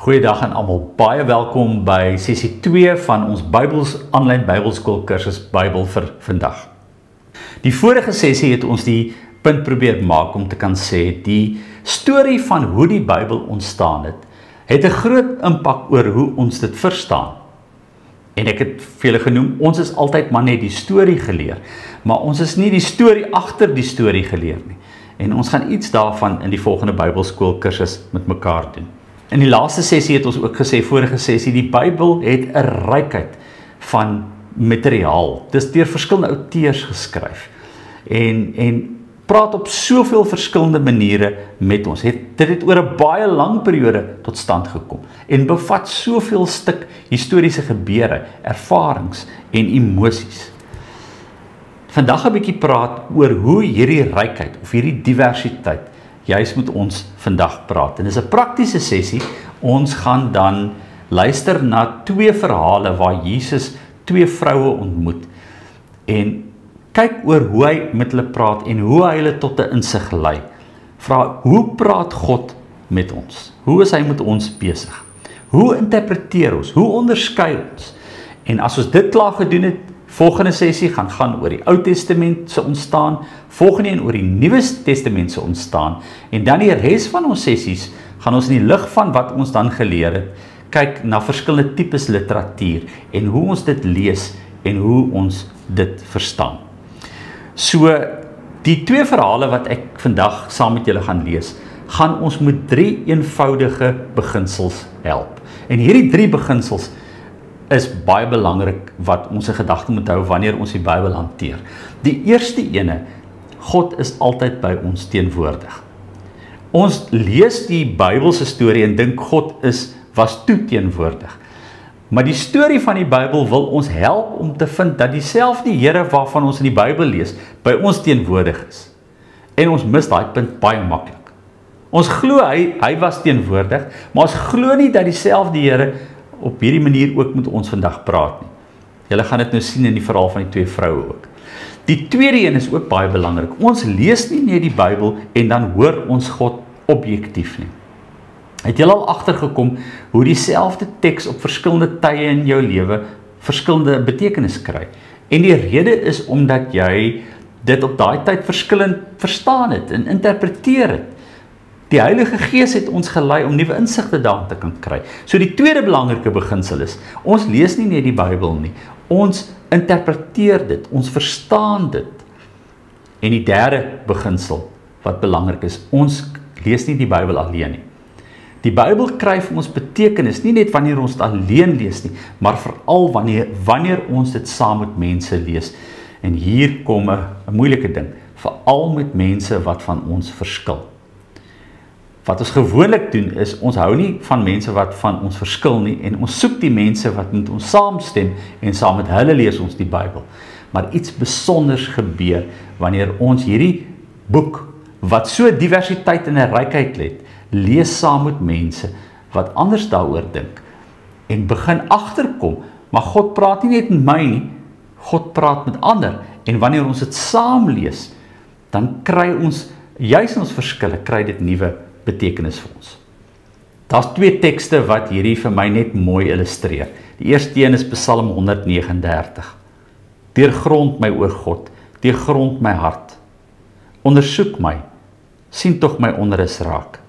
Goeiedag aan almal, baie welkom by sessie 2 van ons aanlyn Bybelskool kursus Bybel vir vandag. Die vorige sessie het ons die punt probeer maak om te kan sê, die storie van hoe die Bybel ontstaan het 'n groot impak oor hoe ons dit verstaan. En ek het vir julle genoem, ons is altyd maar net die storie geleer, maar ons is nie die storie agter die storie geleer nie. En ons gaan iets daarvan in die volgende Bybelskool kursus met mekaar doen. In die laaste sessie het ons ook gesê, vorige sessie, die Bybel het 'n rykheid van materiaal. Dis deur verskillende outeurs geskryf. En praat op soveel verskillende maniere met ons. Dit het oor 'n baie lang periode tot stand gekom en bevat soveel stuk historiese gebeure, ervarings en emosies. Vandag 'n bietjie praat oor hoe hierdie rykheid of hierdie diversiteit juis met ons vandag praat. En dis 'n praktiese sessie. Ons gaan dan luister na 2 verhale waar Jesus 2 vroue ontmoet en kyk oor hoe hy met hulle praat en hoe hy hulle tot 'n insig lei. Vra, hoe praat God met ons? Hoe is hy met ons besig? Hoe interpreteer ons? Hoe onderskei ons? En as ons dit klaar gedoen het, volgende sessie gaan oor die Ou Testament se ontstaan, volgende een oor die Nuwe Testament se ontstaan, en dan die res van ons sessies gaan ons in die lig van wat ons dan geleer het, kyk na verskillende tipes literatuur en hoe ons dit lees en hoe ons dit verstaan. So, die 2 verhale wat ek vandag saam met julle gaan lees, gaan ons met 3 eenvoudige beginsels help. En hierdie 3 beginsels is baie belangrik wat ons in gedagte moet hou wanneer ons die Bybel hanteer. Die eerste ene, God is altyd by ons teenwoordig. Ons lees die Bybelse storie en dink God was toe teenwoordig. Maar die storie van die Bybel wil ons help om te vind dat dieselfde Here waarvan ons in die Bybel lees, by ons teenwoordig is. En ons mis daai punt baie maklik. Ons glo hy was teenwoordig, maar ons glo nie dat dieselfde Here op hierdie manier ook met ons vandag praat nie. Julle gaan dit nou sien in die verhaal van die 2 vroue ook. Die tweede een is ook baie belangrik. Ons lees nie net die Bybel en dan hoor ons God objektief nie. Het julle al agtergekom hoe dieselfde teks op verskillende tye in jou lewe verskillende betekenis kry? En die rede is omdat jy dit op daai tyd verskillend verstaan het en interpreteer het. Die Heilige Gees het ons gelei om nuwe insigte daarin te kan kry. So die tweede belangrike beginsel is, ons lees nie net die Bybel nie, ons interpreteer dit, ons verstaan dit. En die derde beginsel wat belangrik is, ons lees nie die Bybel alleen nie. Die Bybel kry vir ons betekenis, nie net wanneer ons dit alleen lees nie, maar veral wanneer ons dit saam met mense lees. En hier kom 'n moeilike ding, veral met mense wat van ons verskil. Wat ons gewoonlik doen is, ons hou nie van mense wat van ons verskil nie, en ons soek die mense wat met ons saamstem, en saam met hulle lees ons die Bybel. Maar iets besonders gebeur, wanneer ons hierdie boek, wat so diversiteit en 'n rykheid het, lees saam met mense, wat anders daaroor dink, en begin agterkom, maar God praat nie net met my nie, God praat met ander, en wanneer ons dit saam lees, dan kry ons, juis in ons verskille, kry dit nuwe betekenis vir ons. Daar's 2 tekste wat hierdie vir my net mooi illustreer. Die eerste een is Psalm 139. Deurgrond my, o God, deurgrond my hart. Ondersoek my, sien tog my onrus raak.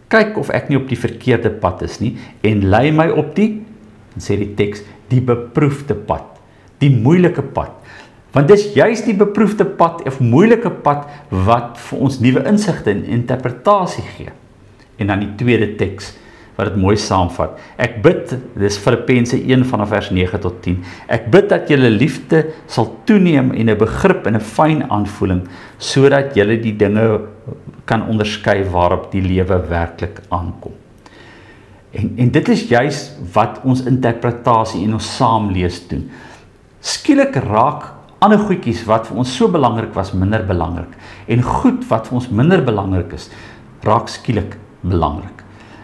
Kyk of ek nie op die verkeerde pad is nie, en lei my op die, en sê die teks, die beproefde pad, die moeilike pad. Want dis juist die beproefde pad of moeilike pad wat vir ons nuwe insigte en interpretasie gee. En dan die tweede teks wat dit mooi saamvat. Ek bid, dis Filippense 1 vanaf vers 9 tot 10. Ek bid dat julle liefde sal toeneem en 'n begrip en 'n fyn aanvoeling, sodat julle die dinge kan onderskei waarop die lewe werklik aankom. En dit is juist wat ons interpretasie en ons saamlees doen. Skielik raak ander goedjies wat vir ons so belangrik was, minder belangrik. En goed wat vir ons minder belangrik is, raak skielik belangrik.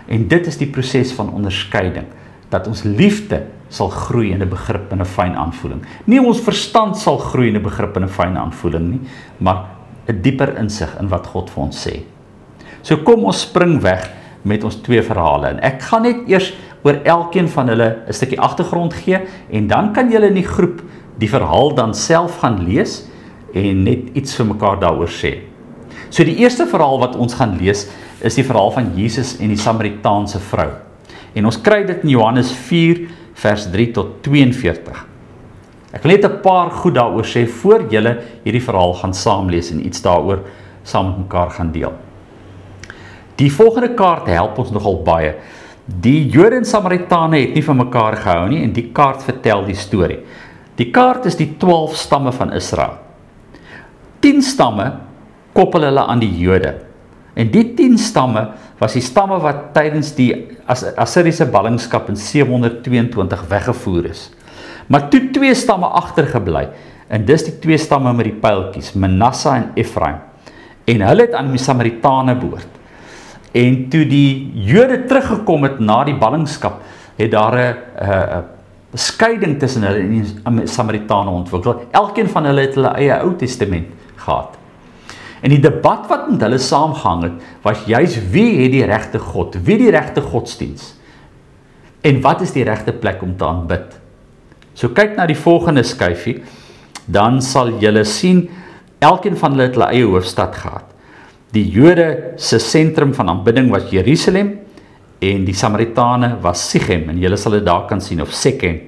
En dit is die proses van onderskeiding, dat ons liefde sal groei in 'n begrip en 'n fyn aanvoeling. Nie ons verstand sal groei in 'n begrip en 'n fyn aanvoeling nie, maar 'n dieper insig in wat God vir ons sê. So kom ons spring weg met ons twee verhale. En ek gaan net eers oor elkeen van hulle 'n stukkie agtergrond gee en dan kan julle in die groep die verhaal dan self gaan lees en net iets vir mekaar daaroor sê. So die eerste verhaal wat ons gaan lees is die verhaal van Jesus en die Samaritaanse vrou. En ons kry dit in Johannes 4 vers 3 tot 42. Ek wil net 'n paar goed daaroor sê voor julle hierdie verhaal gaan saamlees en iets daaroor saam met mekaar gaan deel. Die volgende kaart help ons nogal baie. Die Jode en Samaritane het nie van mekaar gehou nie en die kaart vertel die storie. Die kaart is die 12 stamme van Israel. 10 stamme koppel hulle aan die Jode. En die 10 stamme was die stamme wat tydens die Assiriese ballingskap in 722 weggevoer is. Maar toe 2 stamme agtergebly, en dis die 2 stamme met die pyltjies, Manasse en Efraim. En hulle het aan die Samaritane behoort. En toe die Jode teruggekom het na die ballingskap, het daar 'n skeiding tussen hulle en die Samaritane ontwikkel. Elkeen van hulle het hulle eie Ou Testament gehad. En die debat wat met hulle saamgehang het, was juis wie het die regte God, wie die regte godsdiens, en wat is die regte plek om te aanbid. So kyk na die volgende skyfie, dan sal julle sien, elkeen van hulle het hulle eie hoofstad gehad. Die Jode se sentrum van aanbidding was Jerusalem, en die Samaritane was Sichem, en julle sal dit daar kan sien, of Sechem.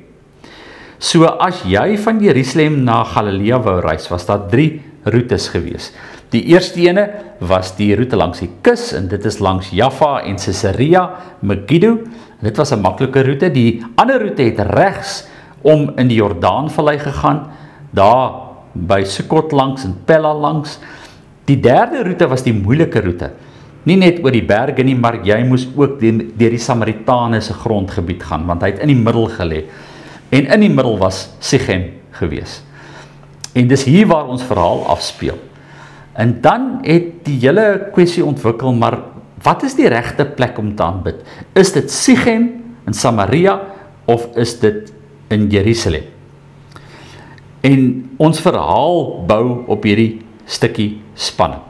So as jy van Jerusalem na Galilea wou reis, was daar 3 roetes gewees. Die eerste ene was die roete langs die kus, en dit is langs Jaffa en Caesarea Megiddo. Dit was 'n maklike roete. Die ander roete het regs om in die Jordaanvallei gegaan, daar by Sukkot langs en Pella langs. Die derde roete was die moeilike roete. Nie net oor die berge nie, maar jy moes ook deur die Samaritane se grondgebied gaan, want hy het in die middel gelê. En in die middel was Sichem gewees. En dis hier waar ons verhaal afspeel. En dan het die hele kwessie ontwikkel, maar wat is die regte plek om te aanbid? Is dit Sichem in Samaria of is dit in Jerusalem? En ons verhaal bou op hierdie stukkie spanning.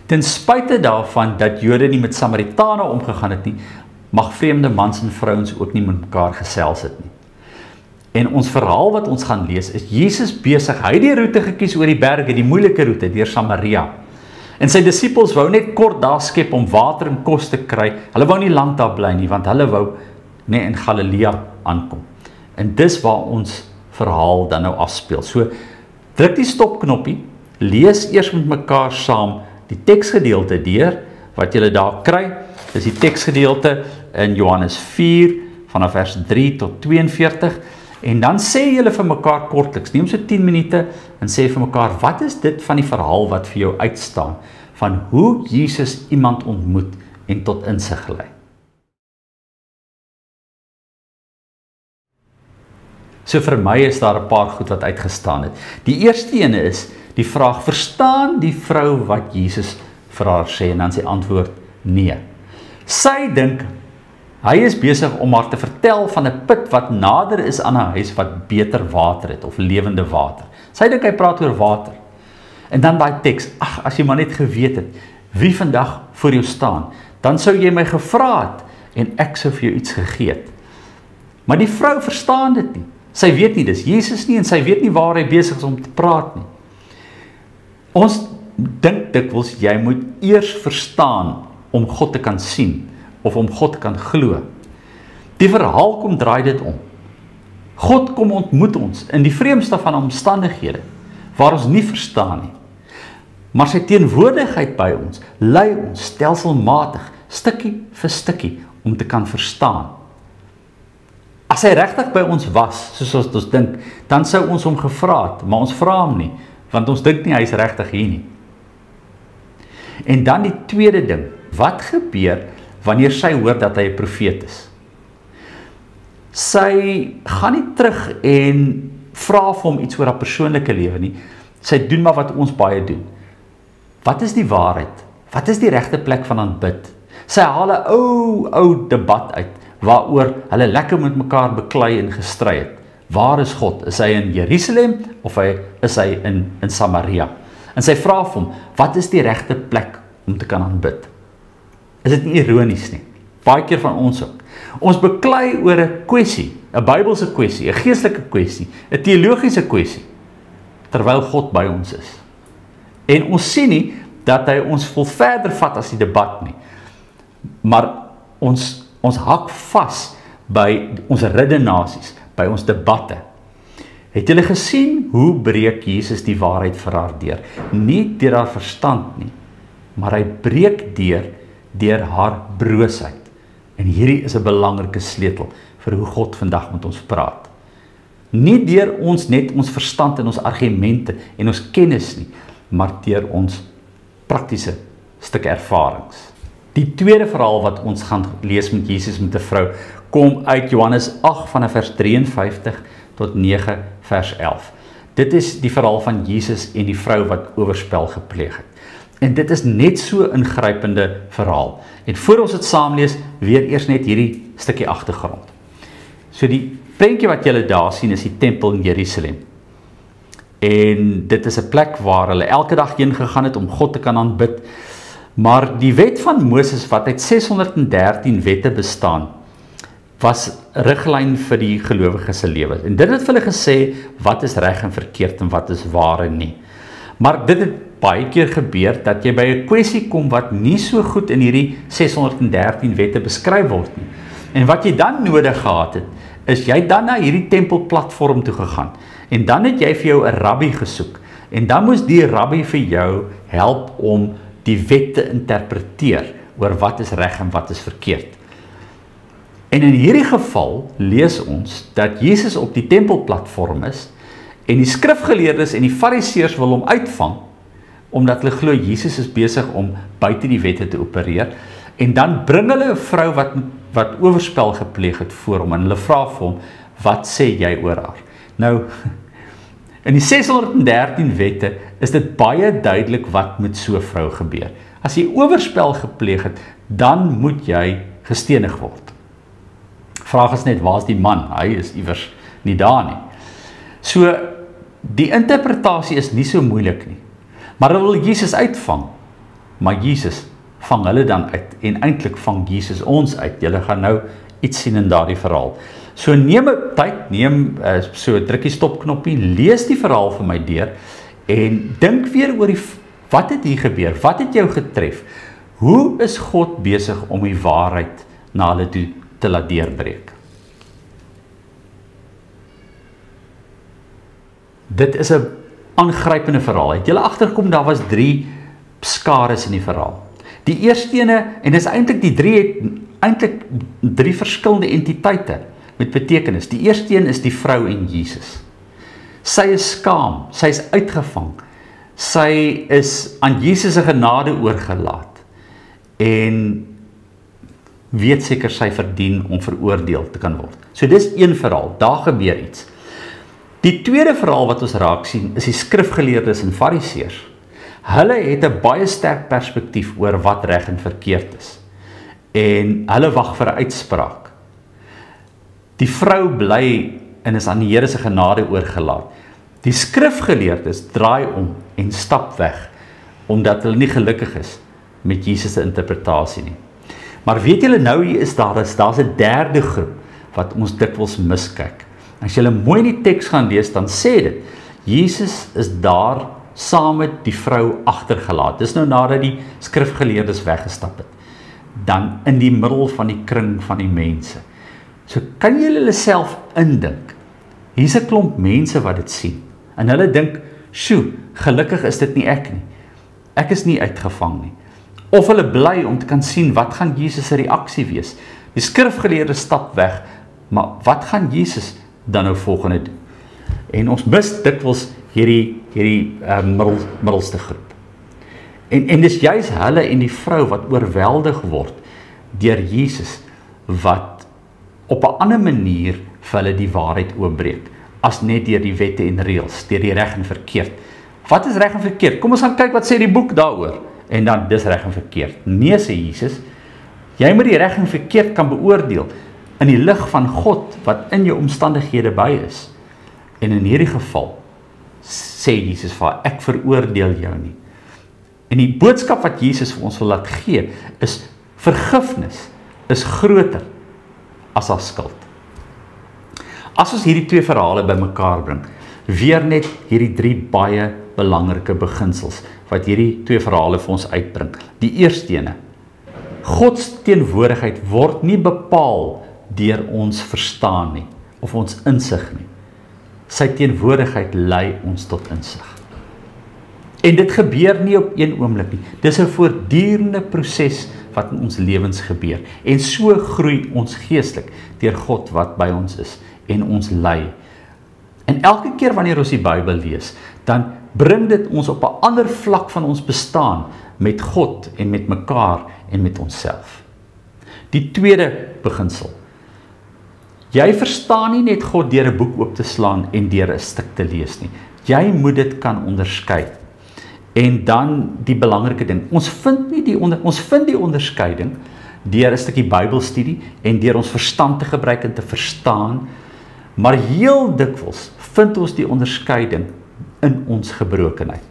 Ten spyte daarvan dat Jode nie met Samaritane omgegaan het nie, mag vreemde mans en vrouens ook nie met mekaar gesels het nie. En ons verhaal wat ons gaan lees is Jesus besig, hy het die roete gekies oor die berge, die moeilike roete deur Samaria. En sy disippels wou net kort daar skep om water en kos te kry. Hulle wou nie lank daar bly nie, want hulle wou net in Galilea aankom. En dis waar ons verhaal dan nou afspeel. So druk die stopknoppie, lees eers met mekaar saam die teksgedeelte deur wat julle daar kry. Dis die teksgedeelte in Johannes 4 vanaf vers 3 tot 42. En dan sê julle vir mekaar kortliks, neem so 10 minute en sê vir mekaar, wat is dit van die verhaal wat vir jou uitstaan, van hoe Jesus iemand ontmoet en tot insig lei. So vir my is daar 'n paar goed wat uitgestaan het. Die eerste ene is die vraag, verstaan die vrou wat Jesus vir haar sê? En dan sy antwoord, nee. Sy dink, hy is besig om haar te vertel van 'n put wat nader is aan 'n huis wat beter water het, of lewende water. Sy dink hy praat oor water. En dan daai teks, ag, as jy maar net geweet het, wie vandag voor jou staan, dan sou jy my gevra het, en ek sou vir jou iets gegee het. Maar die vrou verstaan dit nie. Sy weet nie, dis Jesus nie, en sy weet nie waar hy besig is om te praat nie. Ons dink dikwels, jy moet eers verstaan om God te kan sien, of om God te kan glo. Die verhaal kom draai dit om. God kom ontmoet ons in die vreemdste van omstandighede, waar ons nie verstaan nie. Maar sy teenwoordigheid by ons, lei ons stelselmatig, stukkie vir stukkie, om te kan verstaan. As hy regtig by ons was, soos ons dink, dan sou ons hom gevra het, maar ons vra hom nie, want ons dink nie hy is regtig hier nie. En dan die tweede ding, wat gebeur wanneer sy hoor dat hy 'n profeet is? Sy gaan nie terug en vra vir hom iets oor haar persoonlike lewe nie. Sy doen maar wat ons baie doen. Wat is die waarheid? Wat is die regte plek van aanbid? Sy haal 'n ou debat uit, waaroor hulle lekker met mekaar beklei en gestry het. Waar is God? Is hy in Jerusalem of is hy in Samaria? En sy vra vir hom, wat is die regte plek om te kan aanbid? Is dit nie ironies nie? Baie keer van ons ook. Ons beklei oor 'n kwessie, 'n Bybelse kwessie, 'n geestelike kwessie, 'n teologiese kwessie, terwyl God by ons is. En ons sien nie dat hy ons vol verder vat as die debat nie, maar ons hak vas by ons redenasies, by ons debatte. Het julle gesien hoe breek Jesus die waarheid vir haar deur? Nie deur haar verstand nie, maar hy breek deur haar broosheid. En hierdie is 'n belangrike sleutel vir hoe God vandag met ons praat. Nie deur ons net ons verstand en ons argumente en ons kennis nie, maar deur ons praktiese stuk ervarings. Die tweede verhaal wat ons gaan lees met Jesus met 'n vrou, kom uit Johannes 8 vanaf vers 53 tot 9 vers 11. Dit is die verhaal van Jesus en die vrou wat oorspel gepleeg het. En dit is net so 'n ingrypende verhaal. En voor ons dit saam lees, weer eers net hierdie stukkie agtergrond. So die prentjie wat julle daar sien is die tempel in Jerusalem. En dit is 'n plek waar hulle elke dag heen gegaan het om God te kan aanbid. Maar die wet van Moses wat uit 613 wette bestaan, was riglyn vir die gelowiges se lewe. En dit het vir hulle gesê wat is reg en verkeerd en wat is waar en nie. Maar dit het baie keer gebeur dat jy by 'n kwessie kom wat nie so goed in hierdie 613 wette beskryf word nie. En wat jy dan nodig gehad het, is jy dan na hierdie tempelplatform toe gegaan. En dan het jy vir jou 'n rabbi gesoek. En dan moes die rabbi vir jou help om die wet te interpreteer oor wat is reg en wat is verkeerd. En in hierdie geval lees ons dat Jesus op die tempelplatform is en die skrifgeleerdes en die fariseërs wil hom uitvang omdat hulle glo Jesus is besig om buite die wette te opereer. En dan bring hulle 'n vrou wat oorspel gepleeg het voor hom en hulle vra vir hom, wat sê jy oor haar? Nou, in die 613 wette is dit baie duidelik wat met so 'n vrou gebeur. As jy oorspel gepleeg het, dan moet jy gestenig word. Vraag is net, waar is die man? Hy is iewers nie daar nie. So, die interpretasie is nie so moeilik nie. Maar hulle wil Jesus uitvang. Maar Jesus vang hulle dan uit. En eintlik vang Jesus ons uit. Julle gaan nou iets sien in daardie verhaal. So neem 'n tyd, so druk die stopknoppie, lees die verhaal vir my deur en dink weer oor wat het hier gebeur? Wat het jou getref? Hoe is God besig om die waarheid na hulle toe te laat deurbreek? Dit is 'n aangrypende verhaal. Het julle agtergekom daar was 3 skares in die verhaal. Die eerste ene, en dis eintlik die 3 het eintlik 3 verskillende entiteite met betekenis. Die eerste een is die vrou en Jesus. Sy is skaam, sy is uitgevang. Sy is aan Jesus se genade oorgelaat en weet seker sy verdien om veroordeel te kan word. So dis een verhaal, daar gebeur iets. Die tweede verhaal wat ons raak sien, is die skrifgeleerdes en fariseërs. Hulle het 'n baie sterk perspektief oor wat reg en verkeerd is. En hulle wag vir 'n uitspraak. Die vrou bly en is aan die Here se genade oorgelaat. Die skrifgeleerdes draai om en stap weg, omdat hulle nie gelukkig is met Jesus se interpretasie nie. Maar weet julle nou, daar's 'n derde groep wat ons dikwels miskyk. As jy mooi in die teks gaan lees, dan sê dit, Jesus is daar saam met die vrou agtergelaat. Dis nou nadat die skrifgeleerdes weggestap het. Dan in die middel van die kring van die mense. So kan julle hulle self indink. Hier's 'n klomp mense wat dit sien. En hulle dink, "Sjoe, gelukkig is dit nie ek nie. Ek is nie uitgevang nie." Of hulle bly om te kan sien wat gaan Jesus se reaksie wees. Die skrifgeleerdes stap weg, maar wat gaan Jesus dan nou volgende doen? En ons mis dikwels hierdie middelste groep. En dis juis hulle en die vrou wat oorweldig word deur Jesus, wat op 'n ander manier vir hulle die waarheid oopbreek, as net deur die wette en reëls, deur die reg en verkeerd. Wat is reg en verkeerd? Kom ons gaan kyk wat sê die boek daaroor. En dan, dis reg en verkeerd. Nee, sê Jesus, jy moet die reg en verkeerd kan beoordeel in die lig van God wat in jou omstandighede by is. En in hierdie geval sê Jesus vir haar, ek veroordeel jou nie. En die boodskap wat Jesus vir ons wil laat gee, is Vergifnis is groter as haar skuld. As ons hierdie twee verhale bymekaar bring, weer net hierdie drie baie belangrike beginsels wat hierdie twee verhale vir ons uitbring. Die eerste ene, God se teenwoordigheid word nie bepaal deur ons verstaan nie, of ons insig nie. Sy teenwoordigheid lei ons tot insig. En dit gebeur nie op een oomblik nie. Dis 'n voortdurende proses wat in ons lewens gebeur. En so groei ons geestelik deur God wat by ons is en ons lei. En elke keer wanneer ons die Bybel lees, dan bring dit ons op 'n ander vlak van ons bestaan met God en met mekaar en met onsself. Die tweede beginsel. Jy verstaan nie net God deur 'n boek oop te slaan en deur 'n stuk te lees nie. Jy moet dit kan onderskei. En dan die belangrike ding, ons vind die onderskeiding deur 'n stukkie Bybelstudie en deur ons verstand te gebruik en te verstaan, maar heel dikwels vind ons die onderskeiding in ons gebrokenheid.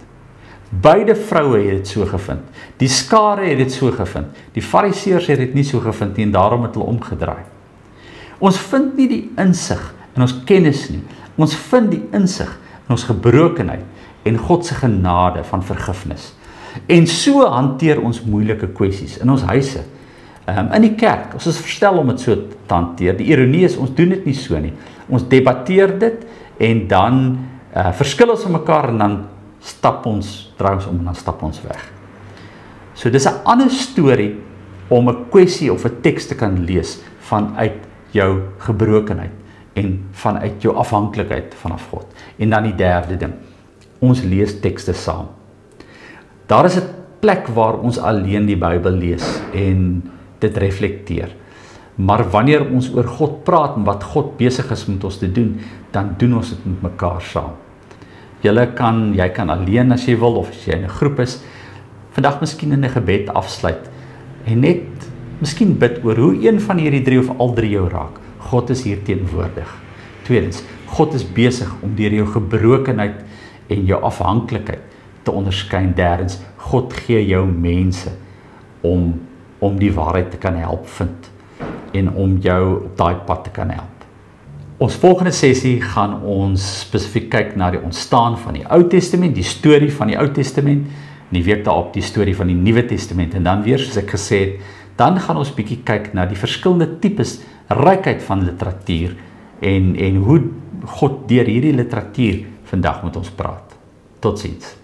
Beide vroue het dit so gevind. Die skare het dit so gevind. Die fariseërs het dit nie so gevind nie en daarom het hulle omgedraai. Ons vind nie die insig in ons kennis nie. Ons vind die insig in ons gebrokenheid en God se genade van vergifnis. En so hanteer ons moeilike kwessies in ons huise, in die kerk. Ons is verstel om dit so te hanteer. Die ironie is, ons doen dit nie so nie. Ons debatteer dit en dan verskil ons van mekaar en dan draai ons om en dan stap ons weg. So dis 'n ander storie om 'n kwessie of 'n teks te kan lees vanuit jou gebrokenheid en vanuit jou afhanklikheid vanaf God. En dan die derde ding, ons lees tekste saam. Daar is 'n plek waar ons alleen die Bybel lees en dit reflekteer. Maar wanneer ons oor God praat en wat God besig is met ons te doen, dan doen ons dit met mekaar saam. Jy kan alleen as jy wil, of as jy in 'n groep is, vandag miskien in 'n gebed afsluit, en net miskien bid oor hoe een van hierdie drie of al drie jou raak. God is hier teenwoordig. Tweedens, God is besig om deur jou gebrokenheid en jou afhanklikheid te onderskei. Derdens, God gee jou mense om die waarheid te kan help vind en om jou op daai pad te kan help. Ons volgende sessie gaan ons spesifiek kyk na die ontstaan van die Ou Testament, die storie van die Ou Testament, en die week daarop die storie van die Nuwe Testament, en dan weer, soos ek gesê het, dan gaan ons bietjie kyk na die verskillende tipes, rykheid van literatuur, en hoe God deur hierdie literatuur vandag met ons praat. Totsiens.